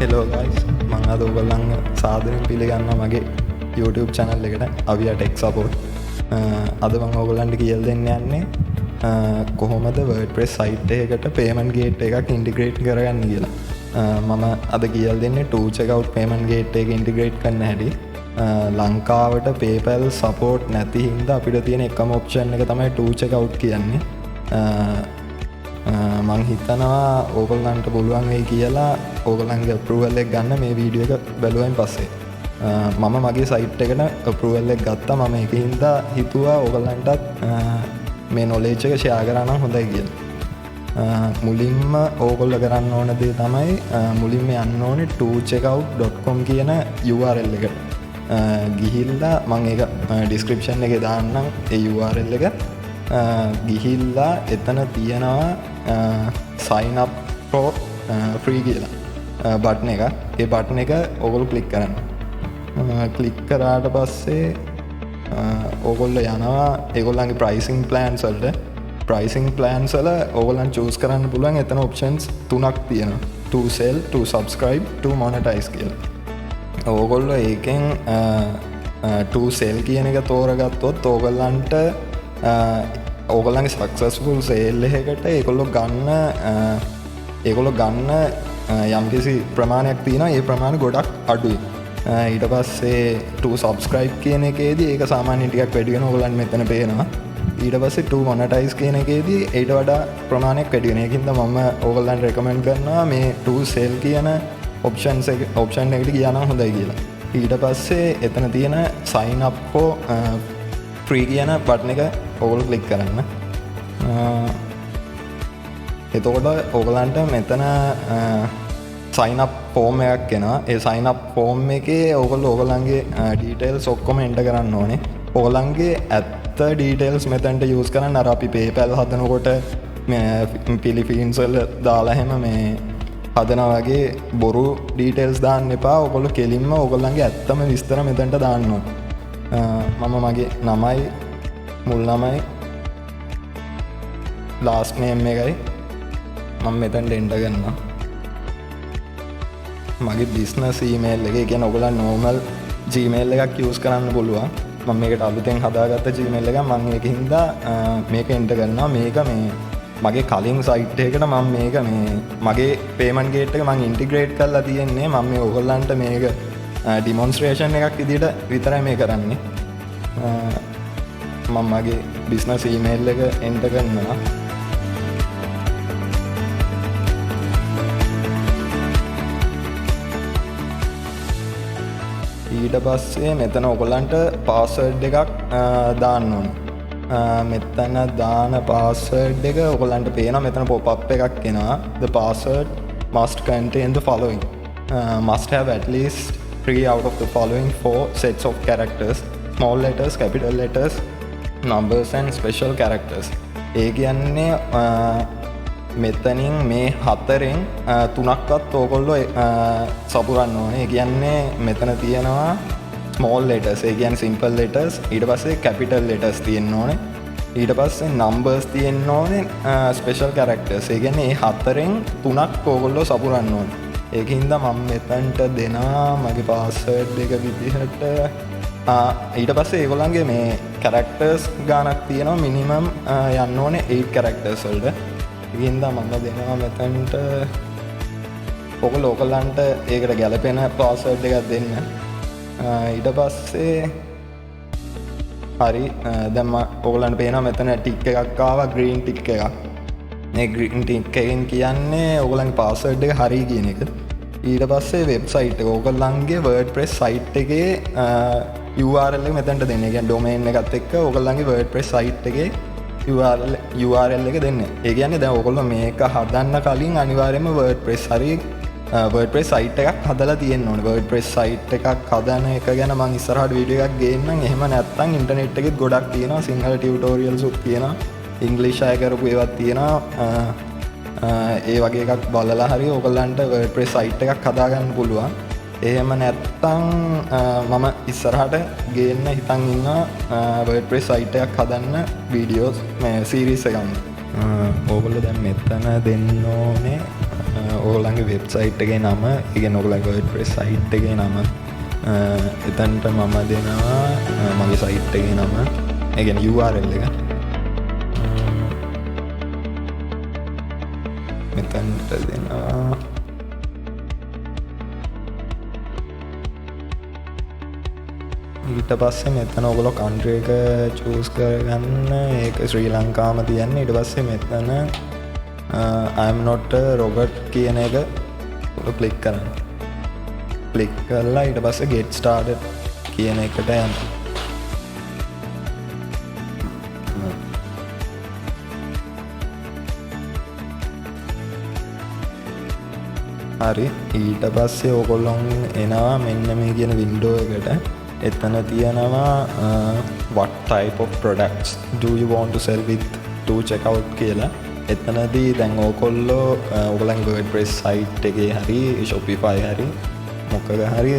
Hello guys, මං අද ඔයගොල්ලන්ව සාදරයෙන් පිළිගන්නවා මගේ YouTube channel එකට අවියා ටෙක් සපෝට්. අද මම ඔයගොල්ලන්ට කියලා දෙන්න යන්නේ කොහොමද WordPress site එකකට payment gate එකක් integrate කරගන්න කියලා. මම අද කියලා දෙන්නේ tool checkout payment gate එක integrate කරන්න හැටි. ලංකාවට PayPal support නැති හින්දා අපිට තියෙන එකම option එක තමයි tool checkout කියන්නේ. මං හිතනවා ඕගොල්ලන්ට පුළුවන් වෙයි කියලා ඕගොල්ලන්ගේ approval එක ගන්න මේ වීඩියෝ එක බලුවෙන් පස්සේ. මම මගේ site එකට approval එක ගත්තා. මම ඒකින්ද හිතුවා ඕගොල්ලන්ටත් මේ knowledge එක share කරා නම් හොඳයි කියලා. මුලින්ම ඕගොල්ලෝ කරන්න ඕන දේ තමයි මුලින්ම යන්න ඕනේ toolcheckout.com කියන URL එකට. ගිහිල්ලා මම ඒක description එකේ දාන්නම් ඒ URL එක. ගිහිල්ලා එතන තියෙනවා sign up for free කියලා බටන් එක. ඒ බටන් එක ඕගොල්ලෝ ක්ලික් කරන්න. ක්ලික් කරාට පස්සේ ඕගොල්ලෝ යනවා ඒගොල්ලන්ගේ pricing plans වලට. pricing plans වල ඕගොල්ලන් choose කරන්න පුළුවන් එතන options තුනක් තියෙනවා. to sell, to subscribe, to monetize කියලා. ඕගොල්ලෝ ඒකෙන් to sell කියන එක තෝරගත්තොත් ඕගොල්ලන්ට ඕගොල්ලන්ගේ සක්සස්ෆුල් සේල් එකකට ඒගොල්ලෝ ගන්න යම්කිසි ප්‍රමාණයක් තියෙනවා. ඒ ප්‍රමාණය ගොඩක් අඩුයි. ඊට පස්සේ to subscribe කියන එකේදී ඒක සාමාන්‍යයෙන් ටිකක් වැඩි වෙනවා. ඕගොල්ලන් මෙතන පේනවා. ඊට පස්සේ to monetize කියන එකේදී ඊට වඩා ප්‍රමාණයක් වැඩි වෙනවා. ඒකින්ද මම ඕගොල්ලන්ට recommend කරනවා මේ to sell කියන option එකට ගියා නම් හොඳයි කියලා. ඊට පස්සේ එතන තියෙන sign up for free කියන බටන් එක ඕගොල්ලෝ ක්ලික් කරන්න. එතකොට ඕගොල්ලන්ට මෙතන sign up form එකක් එනවා. ඒ sign up form එකේ ඕගොල්ලෝ ඕගොල්ලන්ගේ details ඔක්කොම enter කරන්න ඕනේ. ඕගොල්ලන්ගේ ඇත්ත details මෙතනට use කරන්න. අර අපි PayPal හදනකොට Philippines වල දාලා හැම මේ හදනා වගේ බොරු details දාන්න එපා. ඕගොල්ලෝ කෙලින්ම ඕගොල්ලන්ගේ ඇත්තම විස්තර මෙතනට දාන්න ඕනේ. මම මගේ නමයි, මුල් නමයි, last name එකයි මම මෙතනට enter කරනවා. මගේ business email එක, ඒ කියන්නේ ඔයගොල්ලන් normal Gmail එකක් use කරන්න පුළුවන්. මම මේකට අලුතෙන් හදාගත්ත Gmail එක මම ඒකින්ද මේක enter කරනවා. මේක මේ මගේ කලින් site එකකට මම මේක මේ මගේ payment gate එක මම integrate කරලා තියෙන්නේ. මම මේ ඔයගොල්ලන්ට මේක demonstration එකක් විදිහට විතරයි මේ කරන්නේ. මම මගේ business email එක enter කරනවා. ඊට පස්සේ මෙතන ඔයගොල්ලන්ට password එකක් දාන්න ඕනේ. මෙතන දාන password එක ඔයගොල්ලන්ට පේනවා. මෙතන pop up එකක් එනවා. The password must contain the following. Must have at least 3 out of the following 4 sets of characters: small letters, capital letters, numbers and special characters. ඒ කියන්නේ මෙතනින් මේ හතරෙන් තුනක්වත් ඕගොල්ලෝ සපුරන්න ඕනේ. ඒ කියන්නේ මෙතන තියෙනවා small letters, ඒ කියන්නේ simple letters. ඊට පස්සේ capital letters තියෙන්න ඕනේ. ඊට පස්සේ numbers තියෙන්න ඕනේ, special characters. ඒ කියන්නේ මේ හතරෙන් තුනක් ඕගොල්ලෝ සපුරන්න ඕනේ. ඒකින්ද මම මෙතනට දෙනවා මගේ password එක විදිහට. ඊට පස්සේ ඒගොල්ලන්ගේ මේ characters ගානක් තියෙනවා. minimum යන්න ඕනේ 8 characters වලට. ඒකින්ද මම දෙනවා මෙතනට ඕගොල්ලන්ට ඒකට ගැලපෙන password එකක් දෙන්න. ඊට පස්සේ හරි දැන් ඕගොල්ලන්ට පේනවා මෙතන ටික් එකක් ආවා, green ටික් එකක්. මේ green ටික් එකෙන් කියන්නේ ඕගොල්ලන්ගේ password එක හරි කියන එක. ඊට පස්සේ website එක ඕගොල්ලන්ගේ WordPress site එකේ URL එක මෙතනට දෙන්න. ඒ කියන්නේ domain එකත් එක්ක ඕගොල්ලන්ගේ WordPress site එකේ URL එක දෙන්න. ඒ කියන්නේ දැන් ඕගොල්ලෝ මේක හදන්න කලින් අනිවාර්යයෙන්ම WordPress site එකක් හදලා තියෙන්න ඕනේ. WordPress site එකක් හදන එක ගැන මම ඉස්සරහට වීඩියෝ එකක් ගේන්නම්. එහෙම නැත්නම් ඉන්ටර්නෙට් එකෙත් ගොඩක් තියෙනවා. සිංහල ටියුටෝරියල්ස් උත් තියෙනවා. ඉංග්‍රීසි අය කරපු ඒවත් තියෙනවා. ඒ වගේ එකක් බලලා හරි ඕගොල්ලන්ට WordPress site එකක් හදාගන්න පුළුවන්. එහෙම නැත්නම් මම ඉස්සරහට ගේන්න හිතන් ඉන්නවා WordPress site එකක් හදන්න වීඩියෝස් මේ සීරීස් එකක්. ඕගොල්ලෝ දැන් මෙතන දෙන්න ඕනේ ඕගොල්ලන්ගේ වෙබ්සයිට් එකේ නම, ඒ කියන්නේ ඕගොල්ලන්ගේ WordPress සයිට් එකේ නම, එතනට මම දෙනවා මගේ සයිට් එකේ නම, ඒ කියන්නේ URL එක. මෙතනට දෙනවා ඊට පස්සේ මෙතන ඔයගොල්ලෝ කන්ට්‍රි එක චූස් කරගන්න. ඒක ශ්‍රී ලංකාවම තියන්නේ. ඊට පස්සේ මෙතන I am not a robot කියන එක ක්ලික් කරන්න. ක්ලික් කරලා ඊට පස්සේ get started කියන එකට යන්න. හරි, ඊට පස්සේ ඔයගොල්ලෝ එනවා මෙන්න මේ කියන වින්ඩෝ එකට. එතන තියෙනවා what type of products do you want to sell with to checkout කියලා. එතනදී දැන් ඕගොල්ලෝ ඔයගොල්ලන්ගේ WordPress site එකේ හරි Shopify හරි මොකක හරි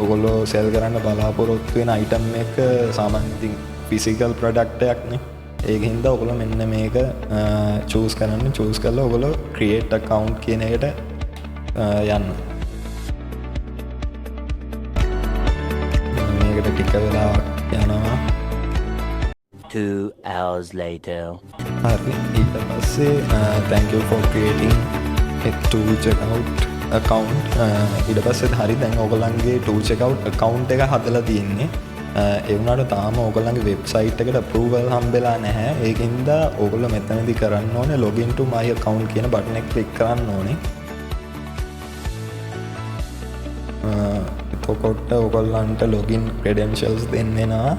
ඔයගොල්ලෝ sell කරන්න බලාපොරොත්තු වෙන item එක සාමාන්‍යයෙන් physical product එකක් නේ. ඒක හින්දා ඔයගොල්ලෝ මෙන්න මේක choose කරන්න. choose කරලා ඔයගොල්ලෝ create account කියන එකට යන්න. මේකට ටික වෙලාවක් යනවා. 2 hours later. හරි, ඊට පස්සේ thank you for creating a to checkout account. ඊට පස්සේ හරි, දැන් ඔයගොල්ලන්ගේ to checkout account එක හදලා තියෙන්නේ. ඒ වුණාට තාම ඔයගොල්ලන්ගේ වෙබ්සයිට් එකට approval හම්බෙලා නැහැ. ඒකින්ද ඔයගොල්ලෝ මෙතනදී කරන්න ඕනේ login to my account කියන බටන් එක ක්ලික් කරන්න ඕනේ. එතකොට ඔයගොල්ලන්ට login credentials දෙන්න වෙනවා.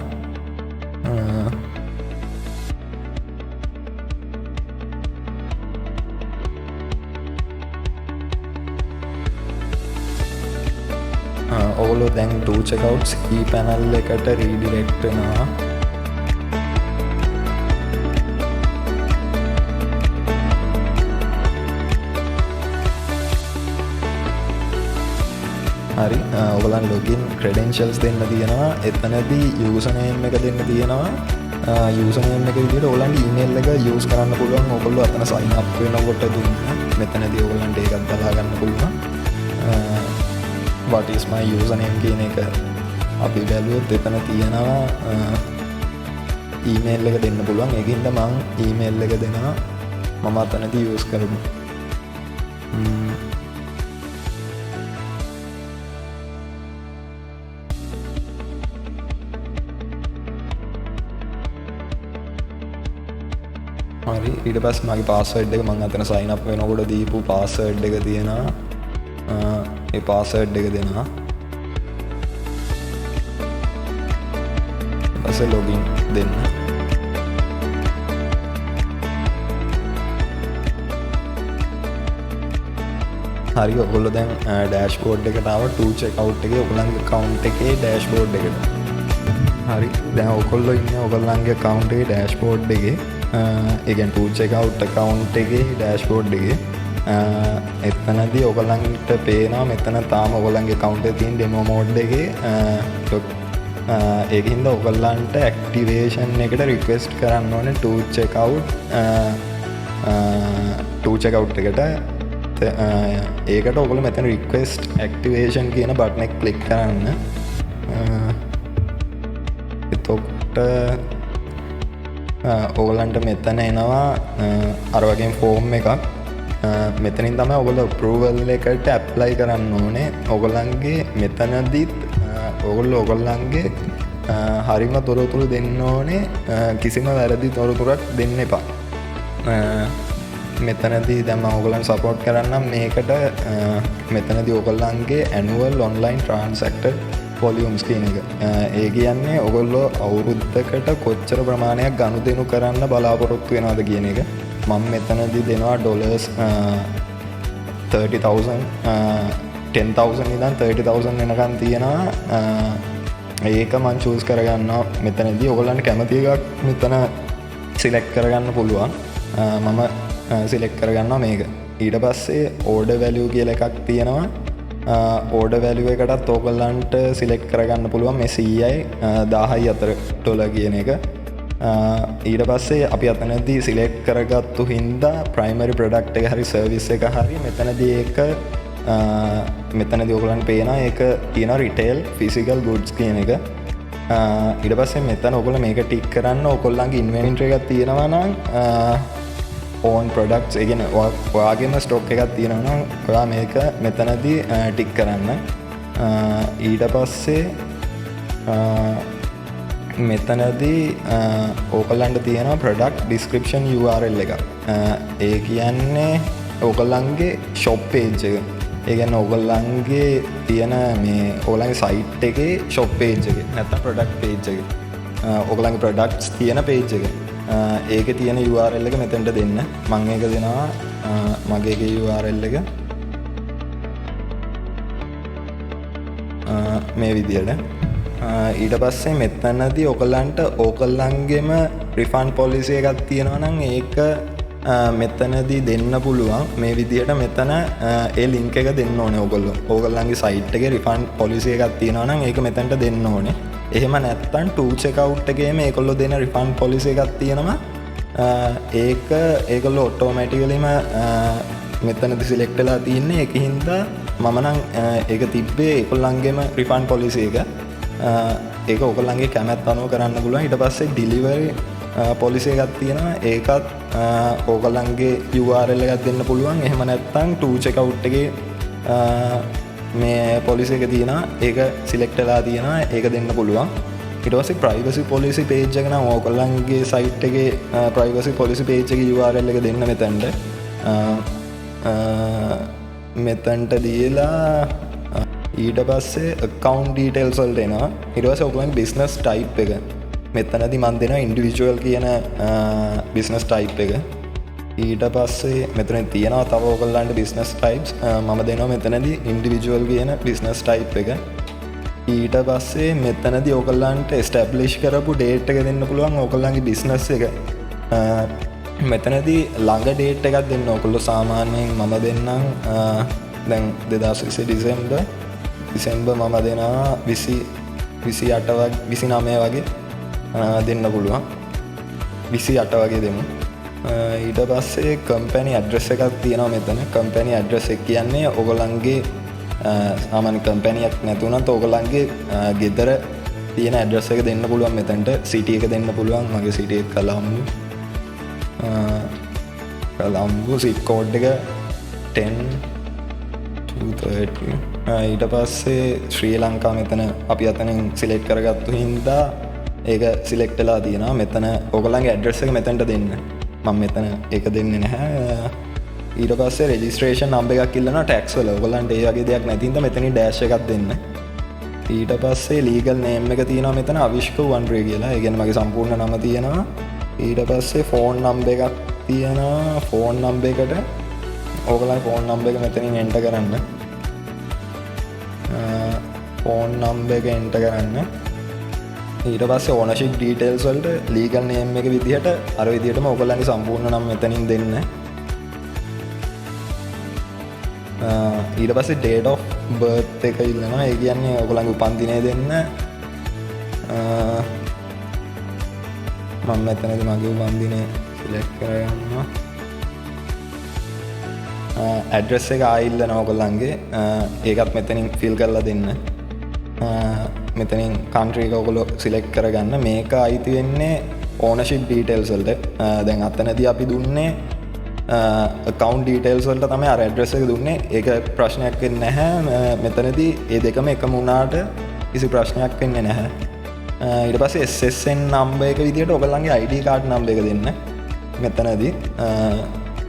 ඔයගොල්ලෝ දැන් to checkout panel එකට redirect වෙනවා. හරි, ඔයගොල්ලන් login credentials දෙන්න තියෙනවා. එතනදී username එක දෙන්න තියෙනවා. username එක විදිහට ඔයගොල්ලන්ගේ email එක use කරන්න පුළුවන්. ඔයගොල්ලෝ අතන sign up වෙනකොට දුන්න මෙතනදී ඔයගොල්ලන්ට ඒකත් බලා ගන්න පුළුවන්. what is my username කියන එක අපි බැලුවොත් එතන තියෙනවා email එක දෙන්න පුළුවන්. ඒකින්ද මම email එක දෙනවා. මම අතනදී use කරමු. හරි, ඊට පස්සේ මගේ password එක මම අතන sign up වෙනකොට දීපු password එක තියෙනවා. ඒ password එක දෙනවා. ඊපස්සේ login දෙන්න. හරි, ඔයගොල්ලෝ දැන් dashboard එකට ආව to checkout එකේ ඔයගොල්ලන්ගේ account එකේ dashboard එකට. හරි, දැන් ඔයගොල්ලෝ ඉන්නේ ඔයගොල්ලන්ගේ account එකේ dashboard එකේ. ඒ කියන්නේ to checkout account එකේ dashboard එකේ. එතනදී ඔයගොල්ලන්ට පේනවා මෙතන තාම ඔයගොල්ලන්ගේ account එකේ තියෙන demo mode එකේ ඒකින්ද ඔයගොල්ලන්ට activation එකට request කරන්න ඕනේ to checkout එකට. ඒකට ඔයගොල්ලෝ මෙතන request activation කියන බටන් එක ක්ලික් කරන්න. එතකොට ඔයගොල්ලන්ට මෙතන එනවා අර වගේ ෆෝම් එකක්. මෙතනින් තමයි ඔයගොල්ලෝ approval එකට apply කරන්න ඕනේ. ඔයගොල්ලන්ගේ මෙතනදිත් ඔයගොල්ලෝ ඔයගොල්ලන්ගේ හරිම තොරතුරු දෙන්න ඕනේ. කිසිම වැරදි තොරතුරක් දෙන්න එපා. මෙතනදී දැන් මම ඔයගොල්ලන්ට support කරන්නම් මේකට. මෙතනදී ඔයගොල්ලන්ගේ annual online transacted volumes කියන එක. ඒ කියන්නේ ඔයගොල්ලෝ අවුරුද්දකට කොච්චර ප්‍රමාණයක් ගනුදෙනු කරන්න බලාපොරොත්තු වෙනවද කියන එක. මම මෙතනදී දෙනවා $30,000 10,000 ඉඳන් 30,000 වෙනකන් තියෙනවා. ඒක මම choose කරගන්නවා. මෙතනදී ඔයගොල්ලන්ට කැමති එකක් මෙතන select කරගන්න පුළුවන්. මම select කරගන්නවා මේක. ඊට පස්සේ order value කියලා එකක් තියෙනවා. order value එකටත් ඔයගොල්ලන්ට select කරගන්න පුළුවන් මේ 100යි 1000යි අතර $1 කියන එක. ඊට පස්සේ අපි අතනදී සිලෙක්ට් කරගත්තු හින්දා ප්‍රයිමරි ප්‍රොඩක්ට් එක හරි සර්විස් එක හරි මෙතනදී ඒක මෙතනදී ඔයගලන්ට පේනවා ඒක තියෙනවා රිටේල් ෆිසිකල් ගුඩ්ස් කියන එක. ඊට පස්සේ මෙතන ඔයගොල්ලෝ මේක ටික් කරන්න ඔයගොල්ලන්ගේ ඉන්වෙන්ටරි එකක් තියෙනවා නම් ඕන් ප්‍රොඩක්ට්ස් ඒ කියන්නේ ඔයාගේම ස්ටොක් එකක් තියෙනවා නම් ඔයා මේක මෙතනදී ටික් කරන්න. ඊට පස්සේ මෙතනදී ඕගොල්ලන්ට තියෙනවා ප්‍රොඩක්ට් ඩිස්ක්‍රිප්ෂන් URL එක. ඒ කියන්නේ ඕගොල්ලන්ගේ ෂොප් පේජ් එක. ඒ කියන්නේ ඕගොල්ලන්ගේ තියෙන මේ ඕගොල්ලන්ගේ සයිට් එකේ ෂොප් පේජ් එක. නැත්නම් ප්‍රොඩක්ට් පේජ් එක. ඕගොල්ලන්ගේ ප්‍රොඩක්ට්ස් තියෙන පේජ් එක. ඒකේ තියෙන URL එක මෙතනට දෙන්න. මම ඒක දෙනවා මගේ URL එක. මේ විදියට. ඊට පස්සේ මෙතනදී ඔයගලන්ට ඕගොල්ලන්ගේම රිෆන්ඩ් පොලිසි එකක් තියෙනවා නම් ඒක මෙතනදී දෙන්න පුළුවන්. මේ විදියට මෙතන ඒ ලින්ක් එක දෙන්න ඕනේ ඔයගොල්ලෝ. ඕගොල්ලන්ගේ සයිට් එකේ රිෆන්ඩ් පොලිසි එකක් තියෙනවා නම් ඒක මෙතනට දෙන්න ඕනේ. එහෙම නැත්නම් ටූ චෙක්අවුට් එකේම ඒගොල්ලෝ දෙන රිෆන්ඩ් පොලිසි එකක් තියෙනවා. ඒක ඒගොල්ලෝ ඔටෝමැටිකලිම මෙතනදී සිලෙක්ට් වෙලා තින්නේ. ඒක හින්දා මම නම් ඒක තිබ්බේ ඒගොල්ලන්ගේම රිෆන්ඩ් පොලිසි එක. ඒක ඔයගොල්ලන්ගේ කැමැත්ත අනුව කරන්න පුළුවන්. ඊට පස්සේ ඩිලිවරි පොලිසි එකක් තියෙනවා. ඒකත් ඕගොල්ලන්ගේ URL එකක් දෙන්න පුළුවන්. එහෙම නැත්නම් ටූ චෙක්අවුට් එකේ මේ පොලිසි එක තියෙනවා. ඒක සිලෙක්ට් වෙලා තියෙනවා. ඒක දෙන්න පුළුවන්. ඊට පස්සේ ප්‍රයිවසි පොලිසි පේජ් එක නම් ඕගොල්ලන්ගේ සයිට් එකේ ප්‍රයිවසි පොලිසි පේජ් එකේ URL එක දෙන්න මෙතනට. මෙතනට දීලා ඊට පස්සේ account details වලට එනවා. ඊට පස්සේ ඔයගොල්ලන්ගේ business type එක. මෙතනදී මම දෙනවා individual කියන business type එක. ඊට පස්සේ මෙතන තියෙනවා තව ඔයගොල්ලන්ට business types. මම දෙනවා මෙතනදී individual කියන business type එක. ඊට පස්සේ මෙතනදී ඔයගොල්ලන්ට establish කරපු date එක දෙන්න පුළුවන් ඔයගොල්ලන්ගේ business එක. මෙතනදී ළඟ date එකක් දෙන්න. ඔයගොල්ලෝ සාමාන්‍යයෙන් මම දෙන්නම් දැන් 2020 ඩිසෙම්බර් මම දෙනවා 29 වගේ දෙන්න පුළුවන්. 28 වගේ දෙමු. ඊට පස්සේ කම්පැනි ඇඩ්‍රස් එකක් තියෙනවා මෙතන. කම්පැනි ඇඩ්‍රස් එක කියන්නේ ඔයගොල්ලන්ගේ සාමාන්‍ය කම්පැනියක් නැතුණත් ඔයගොල්ලන්ගේ ගෙදර තියෙන ඇඩ්‍රස් එක දෙන්න පුළුවන් මෙතනට. සිටි එක දෙන්න පුළුවන්. මගේ සිටි එක කොළඹ සිට් කෝඩ් එක 10-230. ඊට පස්සේ ශ්‍රී ලංකා මෙතන අපි අතනින් සිලෙක්ට් කරගත්තු හින්දා ඒක සිලෙක්ට් වෙලා තියෙනවා. මෙතන ඔයගොල්ලන්ගේ ඇඩ්‍රස් එක මෙතනට දෙන්න. මම මෙතන ඒක දෙන්නේ නැහැ. ඊට පස්සේ රෙජිස්ට්‍රේෂන් නම්බර් එකක් ඉල්ලනවා ටැක්ස් වල. ඔයගොල්ලන්ට ඒ වගේ දෙයක් නැති හින්දා මෙතනින් ඩෑෂ් එකක් දෙන්න. ඊට පස්සේ ලීගල් නේම් එක තියෙනවා මෙතන අවිෂ්ක වන්ඩ්‍රේ කියලා. ඒ කියන්නේ මගේ සම්පූර්ණ නම තියෙනවා. ඊට පස්සේ ෆෝන් නම්බර් එකක් තියෙනවා. ෆෝන් නම්බර් එකට ඔයගොල්ලන්ගේ ෆෝන් නම්බර් එක මෙතනින් එන්ටර් කරන්න. ෆෝන් නම්බර් එක එන්ටර් කරන්න. ඊට පස්සේ ඕනර්ෂිප් ඩීටේල්ස් වලට ලීගල් නේම් එක විදිහට අර විදිහටම ඔයගොල්ලන්ගේ සම්පූර්ණ නම මෙතනින් දෙන්න. ඊට පස්සේ date of birth එක ඉල්ලනවා. ඒ කියන්නේ ඔයගොල්ලන්ගේ උපන්දිනය දෙන්න. මම මෙතනදී මගේ උපන්දිනය සිලෙක්ට් කරගන්නවා. ඇඩ්‍රස් එක ආයිල්ලනවා ඔයගොල්ලන්ගේ. ඒකත් මෙතනින් ෆිල් කරලා දෙන්න. මෙතනින් කන්ට්‍රි එක ඔයගොල්ලෝ සිලෙක්ට් කරගන්න. මේක අයිති වෙන්නේ ඕනර්ෂිප් ඩීටේල්ස් වලට. දැන් අතනදී අපි දුන්නේ account details වලට තමයි අර ඇඩ්‍රස් එක දුන්නේ. ඒක ප්‍රශ්නයක් වෙන්නේ නැහැ. මෙතනදී මේ දෙකම එකම වුණාට කිසි ප්‍රශ්නයක් වෙන්නේ නැහැ. ඊට පස්සේ SSN නම්බර් එක විදිහට ඔයගොල්ලන්ගේ ID card නම්බර් එක දෙන්න මෙතනදී.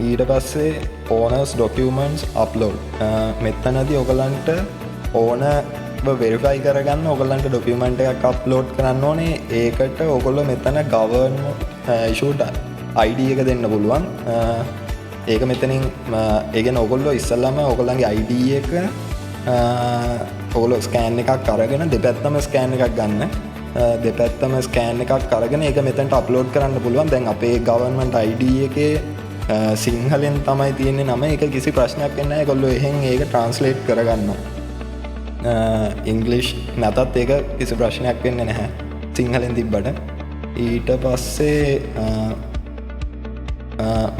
ඊට පස්සේ owners documents upload. මෙතනදී ඔයගොල්ලන්ට ඕන වෙරිෆයි කරගන්න ඔයගොල්ලන්ට ඩොකියුමන්ට් එකක් අප්ලෝඩ් කරන්න ඕනේ. ඒකට ඔයගොල්ලෝ මෙතන government issued ID එක දෙන්න පුළුවන්. ඒක මෙතනින් ඒ කියන්නේ ඔයගොල්ලෝ ඉස්සල්ලාම ඔයගොල්ලන්ගේ ID එක ඔයගොල්ලෝ ස්කෑන් එකක් අරගෙන දෙපැත්තම ස්කෑන් එකක් ගන්න. දෙපැත්තම ස්කෑන් එකක් අරගෙන ඒක මෙතනට අප්ලෝඩ් කරන්න පුළුවන්. දැන් අපේ government ID එකේ සිංහලෙන් තමයි තියෙන්නේ නම. ඒක කිසි ප්‍රශ්නයක් වෙන්නේ නැහැ. ඔයගොල්ලෝ එහෙන් ඒක ට්‍රාන්ස්ලේට් කරගන්නවා. ඉංග්ලිෂ් නැතත් ඒක කිසි ප්‍රශ්නයක් වෙන්නේ නැහැ සිංහලෙන් තිබ්බට. ඊට පස්සේ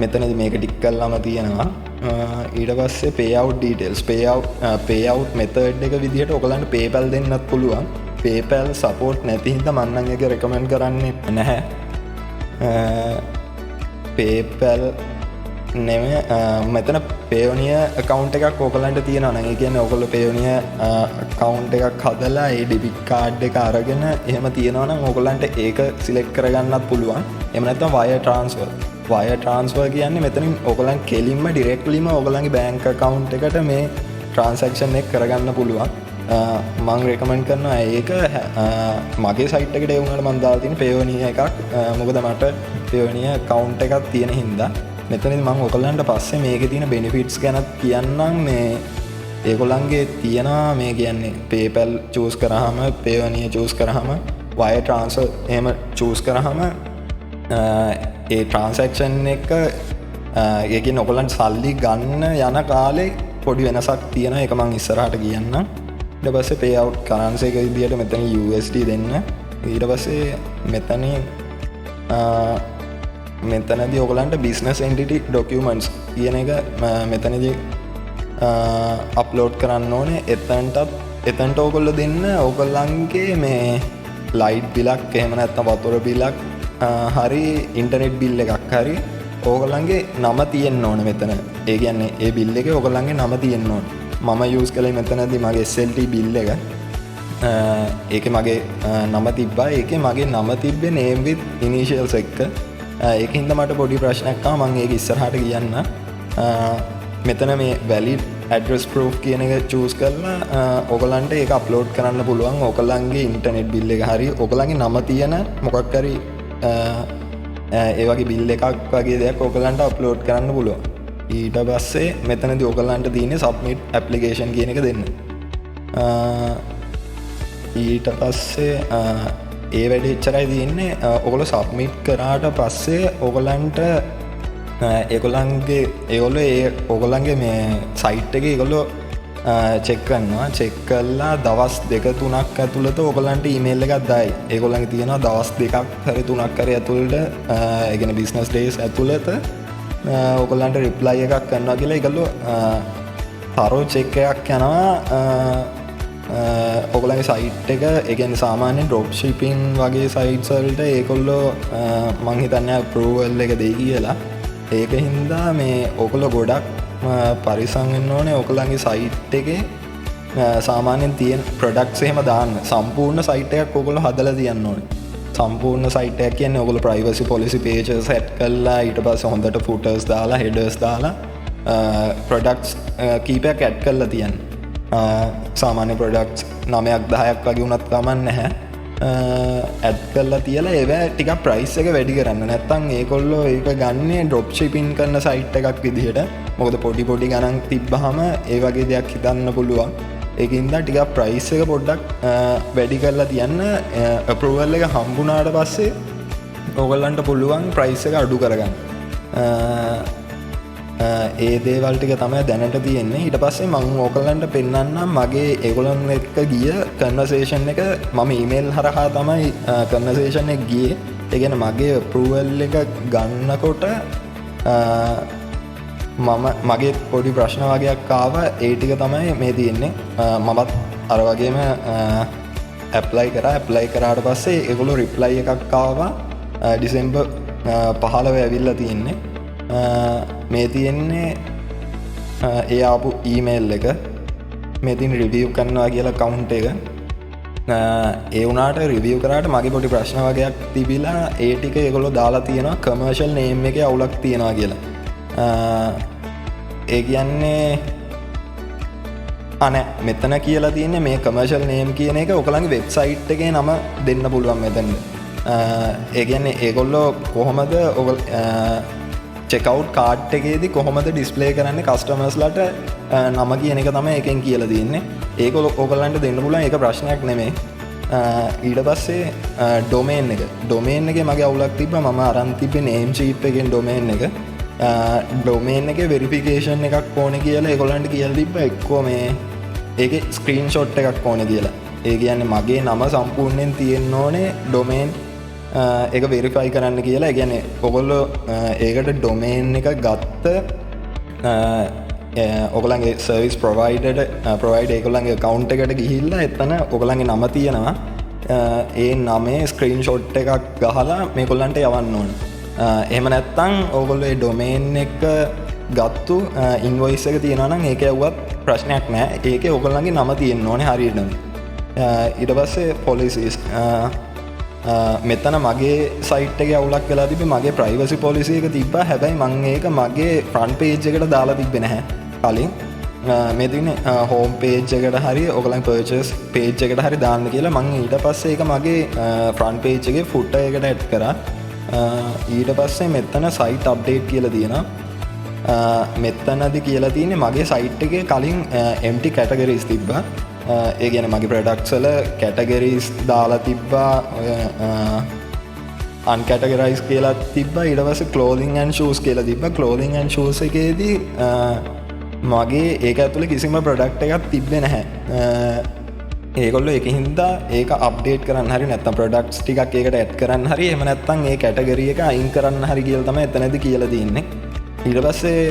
මෙතනදි මේක ටික් කරලාම තියෙනවා. ඊට පස්සේ payout details payout method එක විදිහට ඔයගලන්ට PayPal දෙන්නත් පුළුවන්. PayPal support නැති හින්දා මම නම් ඒක recommend කරන්නේ නැහැ. PayPal නෙමෙයි මෙතන Payoneer account එකක් ඔයගලන්ට තියෙනවා නම් ඒ කියන්නේ ඔයගොල්ලෝ Payoneer account එකක් හදලා ඒ debit card එක අරගෙන එහෙම තියෙනවා නම් ඔයගලන්ට ඒක select කරගන්නත් පුළුවන්. එහෙම නැත්නම් wire transfer කියන්නේ මෙතනින් ඔයගලන් කෙලින්ම directlyම ඔයගලන්ගේ bank account එකට මේ transaction එක කරගන්න පුළුවන්. මම recommend කරනවා ඒක මගේ site එකට ඒ වුණාට මම දාලා තියෙන Payoneer එකක්. මොකද මට Payoneer account එකක් තියෙන හින්දා මෙතනදි මම ඔයගලන්ට පස්සේ මේකේ තියෙන benefits ගැනත් කියන්නම්. මේ ඒගොල්ලන්ගේ තියෙනවා මේ කියන්නේ PayPal choose කරාම Payoneer choose කරාම wire transfer එහෙම choose කරාම ඒ transaction එක ඒ කියන්නේ ඔයගලන්ට සල්ලි ගන්න යන කාලේ පොඩි වෙනසක් තියෙනවා. ඒක මම ඉස්සරහට කියන්නම්. ඊට පස්සේ payout currency එක විදියට මෙතන USD දෙන්න. ඊට පස්සේ මෙතනදී ඔයගලන්ට business entity documents කියන එක මෙතනදී අප්ලෝඩ් කරන්න ඕනේ. එතනට ඔයගොල්ලෝ දෙන්න ඔයගලන්ගේ මේ light බිලක් එහෙම නැත්නම් වතුර බිලක් හරි ඉන්ටර්නෙට් බිල් එකක් හරි ඔයගලන්ගේ නම තියෙන්න ඕනේ මෙතන. ඒ කියන්නේ ඒ බිල් එකේ ඔයගලන්ගේ නම තියෙන්න ඕනේ. මම යූස් කළේ මෙතනදී මගේ SLT බිල් එක. ඒකේ මගේ නම තිබ්බා. ඒකේ මගේ නම තිබ්බේ name with initials එක්ක. ඒකින්ද මට පොඩි ප්‍රශ්නයක් ආවා. මම ඒක ඉස්සරහට කියන්න. මෙතන මේ valid address proof කියන එක choose කරලා ඔයගලන්ට ඒක අප්ලෝඩ් කරන්න පුළුවන්. ඔයගලන්ගේ ඉන්ටර්නෙට් බිල් එක හරි ඔයගලන්ගේ නම තියෙන මොකක් හරි ඒ වගේ බිල් එකක් වගේ දෙයක් ඔයගලන්ට අප්ලෝඩ් කරන්න පුළුවන්. ඊට පස්සේ මෙතනදී ඔයගලන්ට තියෙන්නේ submit application කියන එක දෙන්න. ඊට පස්සේ ඒ වැඩේ එච්චරයි තියෙන්නේ. ඔයගොල්ලෝ සබ්මිට් කරාට පස්සේ ඔයගලන්ට ඔයගොල්ලන්ගේ මේ සයිට් එකේ ඒගොල්ලෝ චෙක් කරනවා. චෙක් කරලා දවස් 2-3ක් ඇතුළත ඔයගලන්ට ඊමේල් එකක් දායි. ඒගොල්ලන්ගේ තියෙනවා දවස් 2ක් හරි 3ක් හරි ඇතුළත ඒ කියන්නේ බිස්නස් ඩේස් ඇතුළත ඔයගලන්ට රිප්ලයි එකක් කරනවා කියලා ඒගොල්ලෝ තරෝ චෙක් එකක් යනවා. ඔයගලගේ සයිට් එක ඒ කියන්නේ සාමාන්‍යයෙන් drop shipping වගේ sites වලට ඒගොල්ලෝ මං හිතන්නේ approval එක දෙයි කියලා. ඒක හින්දා මේ ඔයගොල්ලෝ ගොඩක් පරිස්සම් වෙන්න ඕනේ. ඔයගලගේ සයිට් එකේ සාමාන්‍යයෙන් තියෙන products එහෙම දාන්න. සම්පූර්ණ site එකක් ඔයගොල්ලෝ හදලා තියන්න ඕනේ. සම්පූර්ණ site එකක් කියන්නේ ඔයගොල්ලෝ privacy policy pages set කරලා ඊට පස්සේ හොඳට footers දාලා headers දාලා products කීපයක් add කරලා තියන්න. සාමාන්‍ය ප්‍රොඩක්ට්ස් 9ක් 10ක් වගේ වුණත් කමක් නැහැ. ඇඩ් කරලා තියලා ඒවා ටිකක් ප්‍රයිස් එක වැඩි කරන්න. නැත්නම් ඒගොල්ලෝ ඒක ගන්නේ ඩ්‍රොප් ෂිපින් කරන සයිට් එකක් විදිහට. මොකද පොඩි ගණන් තිබ්බහම ඒ වගේ දෙයක් හිතන්න පුළුවන්. ඒකින්ද ටිකක් ප්‍රයිස් එක පොඩ්ඩක් වැඩි කරලා තියන්න. අප්‍රූවල් එක හම්බුනාට පස්සේ ඔයගොල්ලන්ට පුළුවන් ප්‍රයිස් එක අඩු කරගන්න. ඒ දේවල් ටික තමයි දැනට තියෙන්නේ. ඊට පස්සේ මම ඔයගලන්ට පෙන්නන්නම් මගේ ඒගොල්ලන් එක්ක ගිය කන්වර්සේෂන් එක. මම ඊමේල් හරහා තමයි කන්වර්සේෂන් එක ගියේ. ඒ කියන්නේ මගේ අප්‍රූවල් එක ගන්නකොට මගේ පොඩි ප්‍රශ්න වගේක් ආවා. ඒ ටික තමයි මේ තියෙන්නේ. මමත් අර වගේම ඇප්ලයි කරාට පස්සේ ඒගොල්ලෝ රිප්ලයි එකක් ආවා. ඩිසෙම්බර් 15 ඇවිල්ලා තියෙන්නේ. මේ තියෙන්නේ ඒ ආපු ඊමේල් එක. මේ තියෙන රිවිව් කරනවා කියලා account එක. ඒ වුණාට රිවිව් කරාට මගේ පොඩි ප්‍රශ්න වගේක් තිබිලා ඒ ටික ඒගොල්ලෝ දාලා තියෙනවා commercial name එකේ අවුලක් තියෙනවා කියලා. ඒ කියන්නේ අනේ මෙතන කියලා තියෙන්නේ මේ commercial name කියන එක ඔයගලගේ වෙබ්සයිට් එකේ නම දෙන්න පුළුවන් මෙතන. ඒ කියන්නේ ඒගොල්ලෝ කොහොමද චෙක්අවුට් කාඩ් එකේදී කොහොමද ඩිස්ප්ලේ කරන්නේ කස්ටමර්ස්ලාට නම කියන එක තමයි එකෙන් කියලා තියෙන්නේ. ඒක ඔයගලන්ට දෙන්න පුළුවන්. ඒක ප්‍රශ්නයක් නෙමෙයි. ඊට පස්සේ ඩොමේන් එකේ මගේ අවුලක් තිබ්බා. මම අරන් තිබ්බේ name sheet එකෙන් ඩොමේන් එක. ඩොමේන් එකේ වෙරිෆිකේෂන් එකක් ඕනේ කියලා ඒගොල්ලන්ට කියලා තිබ්බා. එක්කෝ මේ ඒකේ ස්ක්‍රීන්ෂොට් එකක් ඕනේ කියලා. ඒ කියන්නේ මගේ නම සම්පූර්ණයෙන් තියෙන්න ඕනේ ඩොමේන් ඒක වෙරිෆයි කරන්න කියලා. ඒ කියන්නේ ඔයගොල්ලෝ ඒකට ඩොමේන් එක ගත්ත ඔයගොල්ලන්ගේ සර්විස් ප්‍රොවයිඩර් ඒගොල්ලන්ගේ account එකට ගිහිල්ලා එතන ඔයගොල්ලන්ගේ නම තියෙනවා. ඒ නමේ ස්ක්‍රීන්ෂොට් එකක් ගහලා මේගොල්ලන්ට යවන්න ඕන. එහෙම නැත්නම් ඔයගොල්ලෝ ඒ ඩොමේන් එක ගත්තු ඉන්වොයිස් එක තියෙනවා නම් ඒක යවුවත් ප්‍රශ්නයක් නැහැ. ඒකේ ඔයගොල්ලන්ගේ නම තියෙන්න ඕනේ හරියටම. ඊට පස්සේ policies මෙතන මගේ සයිට් එකේ අවුලක් වෙලා තිබ්බේ. මගේ privacy policy එක තිබ්බා. හැබැයි මම ඒක මගේ front page එකට දාලා තිබ්බේ නැහැ කලින්. මේ තියෙන්නේ home page එකට හරි ඔයගොල්ලන් purchase page එකට හරි දාන්න කියලා මම ඊට පස්සේ ඒක මගේ front page එකේ footer එකට add කරා. ඊට පස්සේ මෙතන site update කියලා තියෙනවා. මෙතනදි කියලා තියෙන්නේ මගේ සයිට් එකේ කලින් empty categories තිබ්බා. ඒ කියන්නේ මගේ products වල categories දාලා තිබ්බා. uncategorized කියලා තිබ්බා. ඊට පස්සේ clothing and shoes කියලා තිබ්බා. clothing and shoes එකේදී මගේ ඒක ඇතුලේ කිසිම product එකක් තිබ්බේ නැහැ. ඒගොල්ලෝ ඒක හින්දා ඒක අප්ඩේට් කරන්න හරි නැත්නම් products ටිකක් ඒකට add කරන්න හරි එහෙම නැත්නම් ඒ category එක අයින් කරන්න හරි කියලා තමයි එතනදී කියලා තියෙන්නේ. ඊට පස්සේ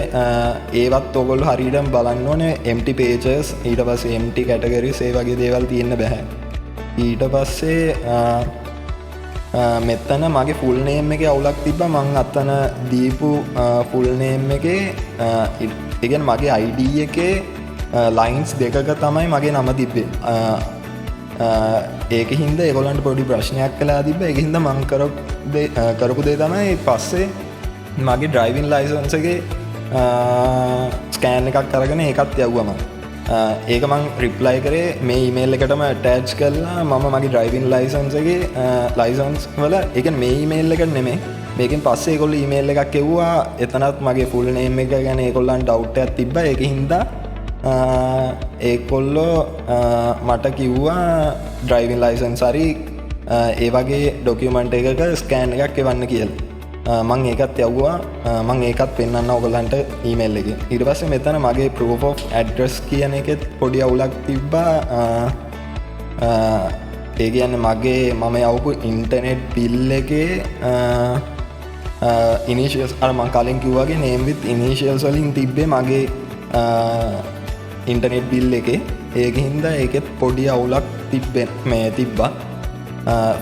ඒවත් ඔයගොල්ලෝ හරියටම බලන්න ඕනේ. empty pages ඊට පස්සේ empty categories ඒ වගේ දේවල් තියෙන්න බෑ. ඊට පස්සේ මෙතන මගේ full name එකේ අවුලක් තිබ්බා. මං අතන දීපු full name එකේ ඒ කියන්නේ මගේ ID එකේ lines දෙකක තමයි මගේ නම තිබ්බේ. ඒක හින්දා ඒගොල්ලන්ට පොඩි ප්‍රශ්නයක් වෙලා තිබ්බා. ඒක හින්දා මං කරපු දේ තමයි පස්සේ මගේ ඩ්‍රයිවිං ලයිසන්ස් එකේ ස්කෑන් එකක් අරගෙන ඒකත් යවුවා මම. ඒක මං රිප්ලයි කරේ මේ ඊමේල් එකටම ඇටච් කරලා මම මගේ ඩ්‍රයිවිං ලයිසන්ස් එකේ ලයිසන්ස් වල ඒ කියන්නේ මේ ඊමේල් එකට නෙමෙයි. මේකෙන් පස්සේ ඒගොල්ලෝ ඊමේල් එකක් එව්වා. එතනත් මගේ ෆුල් නේම් එක ගැන ඒගොල්ලන්ට ඩවුට් එකක් තිබ්බා. ඒක හින්දා ඒගොල්ලෝ මට කිව්වා ඩ්‍රයිවිං ලයිසන්ස් හරි ඒ වගේ ඩොකියුමන්ට් එකක ස්කෑන් එකක් එවන්න කියලා. මං ඒකත් යව්වා. මං ඒකත් පෙන්වන්න ඔයගොල්ලන්ට ඊමේල් එකේ. ඊට පස්සේ මෙතන මගේ proof of address කියන එකෙත් පොඩි අවුලක් තිබ්බා. ඒ කියන්නේ මගේ මම යවපු ඉන්ටර්නෙට් බිල් එකේ ඉනිෂියල්ස් අර මං කලින් කිව්වාගේ name with initials වලින් තිබ්බේ මගේ ඉන්ටර්නෙට් බිල් එකේ. ඒක හින්දා ඒකෙත් පොඩි අවුලක් තිබ්බා.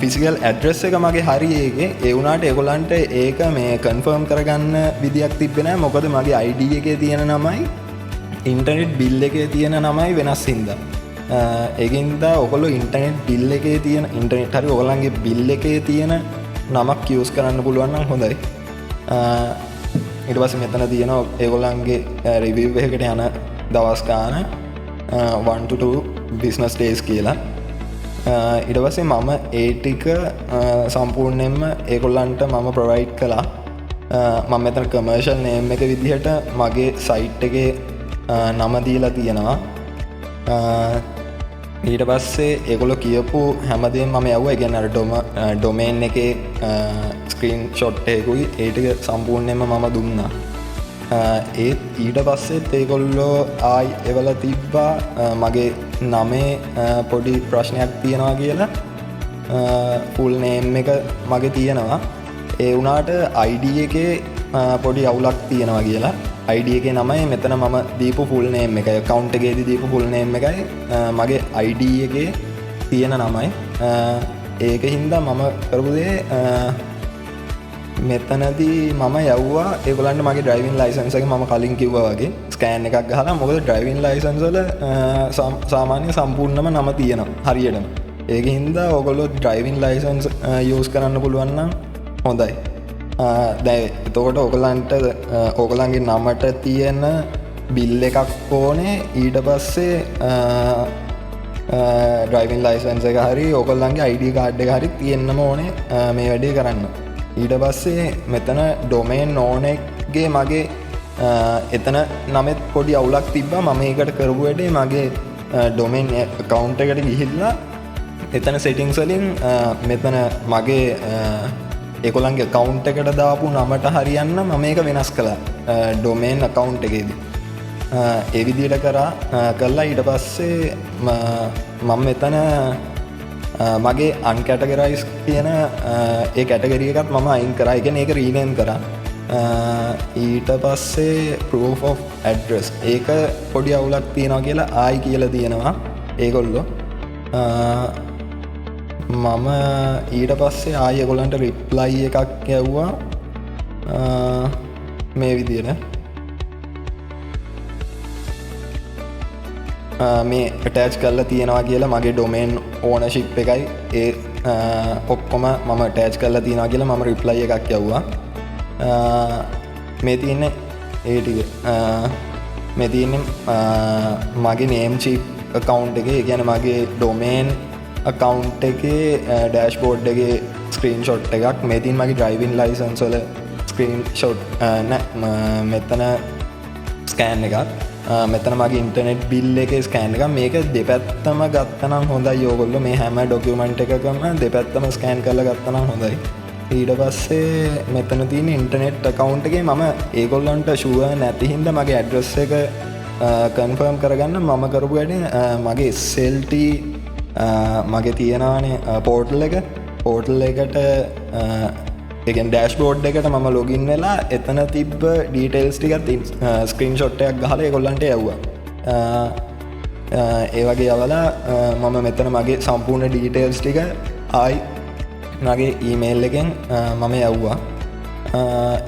ෆිසිකල් ඇඩ්‍රස් එක මගේ හරි ඒකේ. ඒ වුණාට ඒගොල්ලන්ට ඒක මේ කන්ෆර්ම් කරගන්න විදියක් තිබ්බේ නැහැ. මොකද මගේ ID එකේ තියෙන නමයි ඉන්ටර්නෙට් බිල් එකේ තියෙන නමයි වෙනස් හින්දා. ඒකින්දා ඔයගොල්ලෝ ඉන්ටර්නෙට් බිල් එකේ තියෙන ඉන්ටර්නෙට් හරි ඔයගොල්ලන්ගේ බිල් එකේ තියෙන නමක් යූස් කරන්න පුළුවන් නම් හොඳයි. ඊට පස්සේ මෙතන තියෙනවා ඒගොල්ලන්ගේ රිවිව් එකකට යන දවස් ගාන 1 to 2 business days කියලා. ඊට පස්සේ මම ඒ ටික සම්පූර්ණයෙන්ම ඒගොල්ලන්ට මම ප්‍රොවයිඩ් කළා. මම මෙතන කමර්ෂල් නේම් එක විදිහට මගේ සයිට් එකේ නම දීලා තියෙනවා. ඊට පස්සේ ඒගොල්ලෝ කියපු හැමදේම මම යවුවා. ඒ කියන්නේ අර ඩොමේන් එකේ ස්ක්‍රීන්ෂොට් එකකුයි ඒ ටික සම්පූර්ණයෙන්ම මම දුන්නා. ඊට පස්සෙත් ඒගොල්ලෝ ආයි එවලා තිබ්බා මගේ නමේ පොඩි ප්‍රශ්නයක් තියෙනවා කියලා. ෆුල් නේම් එක මගේ තියෙනවා. ඒ වුණාට ID එකේ පොඩි අවුලක් තියෙනවා කියලා. ID එකේ නමයි මෙතන මම දීපු ෆුල් නේම් එකයි. account එකේදී දීපු ෆුල් නේම් එකයි මගේ ID එකේ තියෙන නමයි. ඒක හින්දා මම කරපු දේ මෙතනදී මම යව්වා ඒගොල්ලන්ට මගේ ඩ්‍රයිවිං ලයිසන්ස් එක මම කලින් කිව්වා වගේ ස්කෑන් එකක් ගහලා. මොකද ඩ්‍රයිවිං ලයිසන්ස් වල සාමාන්‍ය සම්පූර්ණම නම තියෙනවා හරියටම. ඒක හින්දා ඔයගොල්ලෝ ඩ්‍රයිවිං ලයිසන්ස් යූස් කරන්න පුළුවන් නම් හොඳයි. දැන් එතකොට ඔයගොල්ලන්ට ඔයගොල්ලන්ගේ නමට තියෙන බිල් එකක් ඕනේ. ඊට පස්සේ ඩ්‍රයිවිං ලයිසන්ස් එක හරි ඔයගොල්ලන්ගේ ID කාඩ් එක හරි තියෙන්නම ඕනේ මේ වැඩේ කරන්න. ඊට පස්සේ මෙතන ඩොමේන් ඕනෙක්ගේ මගේ එතන නමෙත් පොඩි අවුලක් තිබ්බා. මම ඒකට කරපු වැඩේ මගේ ඩොමේන් account එකට ගිහිල්ලා එතන settings වලින් මෙතන මගේ ඒගොල්ලන්ගේ account එකට දාපු නමට හරියන්න මම ඒක වෙනස් කළා ඩොමේන් account එකේදී. ඒ විදිහට කළා ඊට පස්සේ මම මෙතන මගේ අන්කැටගරයිස් කියන ඒ කැටගරිය එකත් මම අයින් කරා. ඒ කියන්නේ ඒක රීනේම් කරා. ඊට පස්සේ proof of address ඒක පොඩි අවුලක් තියෙනවා කියලා ආයි කියලා තියෙනවා ඒගොල්ලෝ. මම ඊට පස්සේ ආයි ඒගොල්ලන්ට රිප්ලයි එකක් යවුවා මේ විදියට. මේ ඇටච් කරලා තියෙනවා කියලා මගේ ඩොමේන් ඕනර්ෂිප් එකයි ඒ ඔක්කොම මම ඇටච් කරලා තියෙනවා කියලා මම රිප්ලයි එකක් යවුවා. මේ තියෙන්නේ ඒ ටික. මේ තියෙන්නේ මගේ නේම් චිප් account එකේ, ඒ කියන්නේ මගේ ඩොමේන් account එකේ ඩෑෂ්බෝඩ් එකේ ස්ක්‍රීන්ෂොට් එකක්. මේ තියෙන මගේ ඩ්‍රයිවිං ලයිසන්ස් වල ස්ක්‍රීන්ෂොට් මෙතන ස්කෑන් එකක්. මෙතන මගේ ඉන්ටර්නෙට් බිල් එකේ ස්කෑන් එකක්. මේක දෙපැත්තම ගත්තනම් හොඳයි. ඕගොල්ලෝ මේ හැම ඩොකියුමන්ට් එකකම දෙපැත්තම ස්කෑන් කරලා ගත්තනම් හොඳයි. ඊට පස්සේ මෙතන තියෙන ඉන්ටර්නෙට් account එකේ මම ඒගොල්ලන්ට ෂුවර් නැති හින්දා මගේ ඇඩ්‍රස් එක කන්ෆර්ම් කරගන්න මම කරපු වැඩේ මගේ SLT මගේ තියෙනවානේ පෝර්ටල් එක. පෝර්ටල් එකට ඒ කියන්නේ ඩෑෂ්බෝඩ් එකට මම ලොගින් වෙලා එතන තිබ්බ ඩීටේල්ස් ටිකත් ස්ක්‍රීන්ෂොට් එකක් ගහලා ඒගොල්ලන්ට යවුවා. ඒ වගේ යවලා මම මෙතන මගේ සම්පූර්ණ ඩීටේල්ස් ටික ආයි මගේ ඊමේල් එකෙන් මම යව්වා.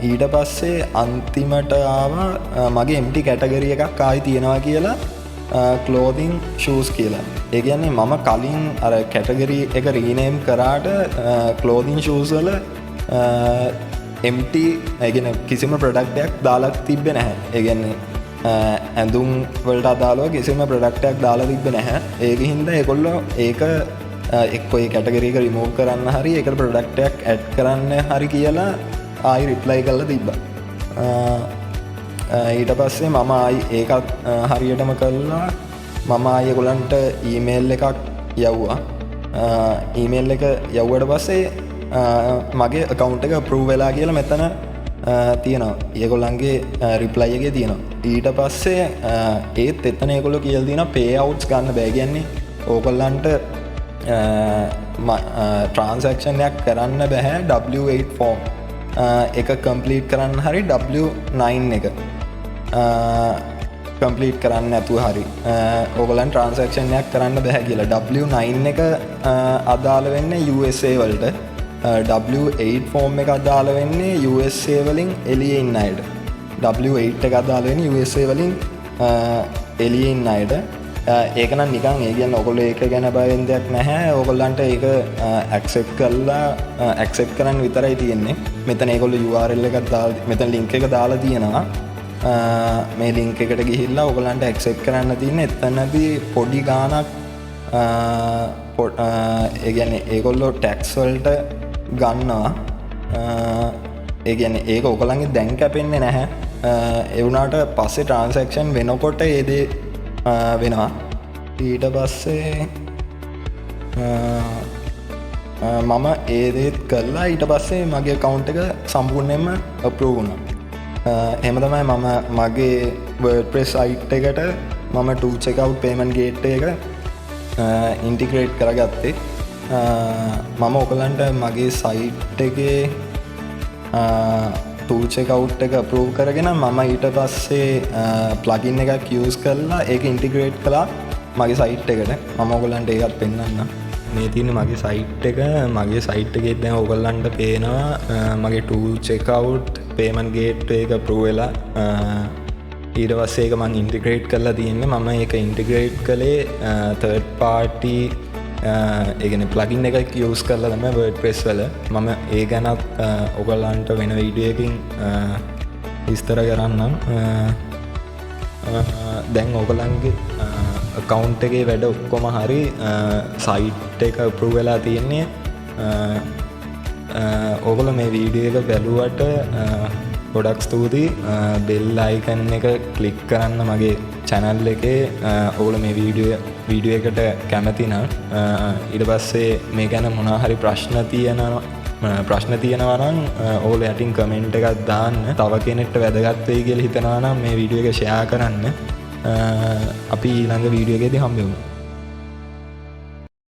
ඊට පස්සේ අන්තිමට ආවා මගේ empty කැටගරි එකක් ආයි තියෙනවා කියලා clothing shoes කියලා. ඒ කියන්නේ මම කලින් අර කැටගරි එක රීනේම් කරාට clothing shoes වල empty ඒ කියන්නේ කිසිම ප්‍රොඩක්ට් එකක් දාලා තිබ්බේ නැහැ. ඒ කියන්නේ ඇඳුම් වලට අදාළව කිසිම ප්‍රොඩක්ට් එකක් දාලා තිබ්බේ නැහැ. ඒකින් හින්දා ඒගොල්ලෝ ඒක එක්කෝ ඒ කැටගරි එක රිමූව් කරන්න හරි ඒකට ප්‍රොඩක්ට් එකක් ඇඩ් කරන්න හරි කියලා ආයි රිප්ලයි කරලා තිබ්බා. ඊට පස්සේ මම ආයි ඒකත් හරියටම කළා. මම ආයි ඒගොල්ලන්ට ඊමේල් එකක් යවුවා. ඊමේල් එක යවුවට පස්සේ මගේ account එක approve වෙලා කියලා මෙතන තියෙනවා. ඒගොල්ලන්ගේ රිප්ලයි එකේ තියෙනවා. ඊට පස්සේ ඒත් එතන ඒගොල්ලෝ කියලා තියෙනවා payouts ගන්න බෑ. කියන්නේ ඕගොල්ලන්ට ට්‍රාන්සැක්ෂන් එකක් කරන්න බැහැ W8 ෆෝම් එක කම්ප්ලීට් කරන්න හරි W9 එක කම්ප්ලීට් කරන්න නැතුව හරි ඕගොල්ලන් ට්‍රාන්සැක්ෂන් එකක් කරන්න බැහැ කියලා. W9 එක අදාළ වෙන්නේ USA වලට. W8 ෆෝම් එක අදාළ වෙන්නේ USA වලින් එළියේ ඉන්න අයට. W8 එක අදාළ වෙන්නේ USA වලින් එළියේ ඉන්න අයට. ඒක නම් නිකන් ඒ කියන්නේ ඔයගොල්ලෝ ඒක ගැන බය වෙන්න දෙයක් නැහැ. ඕගොල්ලන්ට ඒක ඇක්සෙප්ට් කරලා ඇක්සෙප්ට් කරන්න විතරයි තියෙන්නේ. මෙතන ඒගොල්ලෝ URL එකක් දාලා මෙතන ලින්ක් එක දාලා තියෙනවා. මේ ලින්ක් එකට ගිහිල්ලා ඕගොල්ලන්ට ඇක්සෙප්ට් කරන්න තියෙන්නේ. එතනදී පොඩි ගාණක් ඒ කියන්නේ ඒගොල්ලෝ ටැක්ස් වලට ගන්නවා. ඒ කියන්නේ ඒක ඕගොල්ලන්ගේ දැන් කැපෙන්නේ නැහැ. ඒ වුණාට පස්සේ ට්‍රාන්සැක්ෂන් වෙනකොට ඒ දේ වෙනවා. ඊට පස්සේ මම ඒ දේත් කළා. ඊට පස්සේ මගේ account එක සම්පූර්ණයෙන්ම approve වුණා. එහෙම තමයි මම මගේ WordPress site එකට මම to checkout payment gateway එක integrate කරගත්තේ. මම ඔයගලන්ට මගේ site එකේ to checkout එක approve කරගෙන මම ඊට පස්සේ plugin එකක් use කරලා ඒක integrate කළා මගේ site එකට. මම ඔයගලන්ට ඒකත් පෙන්නන්නම්. මේ තියෙන්නේ මගේ site එක. මගේ site එකේ දැන් ඔයගලන්ට පේනවා මගේ to checkout payment gateway එක approve වෙලා ඊට පස්සේ ඒක මම integrate කරලා තියෙන්නේ. මම ඒක integrate කළේ third party ඒ කියන්නේ plugin එකක් use කරලා තමයි WordPress වල. මම ඒ ගැනත් ඔයගලන්ට වෙන වීඩියෝ එකකින් විස්තර කරන්නම්. දැන් ඔයගලන්ගේ account එකේ වැඩ ඔක්කොම හරි site එක approve වෙලා තියෙන්නේ. ඔයගොල්ලෝ මේ වීඩියෝ එක බැලුවට ගොඩක් ස්තුතියි. bell icon එක click කරන්න මගේ channel එකේ. ඔයගොල්ලෝ මේ වීඩියෝ එකට කැමති නම් ඊට පස්සේ මේ ගැන මොනවා හරි ප්‍රශ්න තියෙනවා නම් ඔයගොල්ලෝ යටින් කමෙන්ට් එකක් දාන්න. තව කෙනෙක්ට වැදගත් වෙයි කියලා හිතනවා නම් මේ වීඩියෝ එක share කරන්න. අපි ඊළඟ වීඩියෝ එකේදී හම්බෙමු.